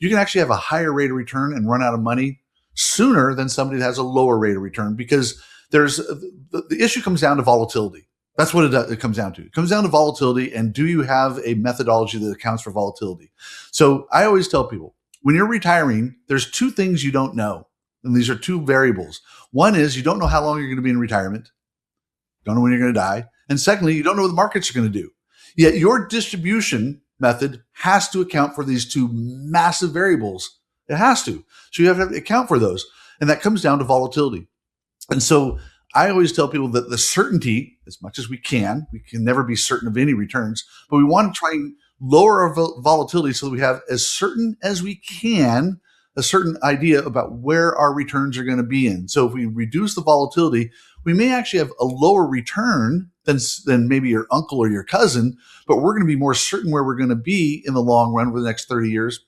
you can actually have a higher rate of return and run out of money sooner than somebody that has a lower rate of return, because the issue comes down to volatility. That's what it comes down to. It comes down to volatility, and do you have a methodology that accounts for volatility? So I always tell people, when you're retiring, there's two things you don't know, and these are two variables. One is you don't know how long you're going to be in retirement, don't know when you're going to die, and secondly, you don't know what the markets are going to do. Yet your distribution method has to account for these two massive variables. It has to. So you have to account for those, and that comes down to volatility. And so I always tell people that the certainty, as much as we can never be certain of any returns, but we want to try and lower our volatility so that we have as certain as we can, a certain idea about where our returns are going to be in. So if we reduce the volatility, we may actually have a lower return than maybe your uncle or your cousin, but we're going to be more certain where we're going to be in the long run over the next 30 years,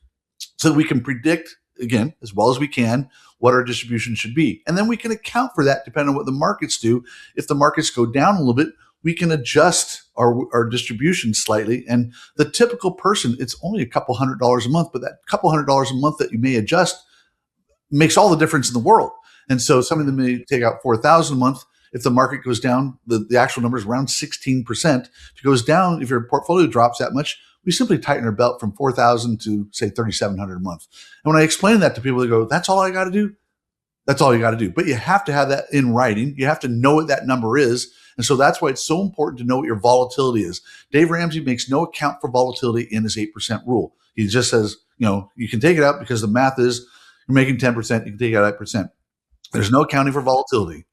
so that we can predict, again, as well as we can, what our distribution should be. And then we can account for that depending on what the markets do. If the markets go down a little bit, we can adjust our distribution slightly. And the typical person, it's only a couple $100 a month, but that couple $100 a month that you may adjust makes all the difference in the world. And so some of them may take out $4,000 a month. If the market goes down, the actual number is around 16%. If it goes down, if your portfolio drops that much, we simply tighten our belt from $4,000 to say $3,700 a month. And when I explain that to people, they go, "That's all I got to do." That's all you got to do. But you have to have that in writing. You have to know what that number is. And so that's why it's so important to know what your volatility is. Dave Ramsey makes no account for volatility in his 8% rule. He just says, you can take it out because the math is you're making 10%, you can take out 8%. There's no accounting for volatility.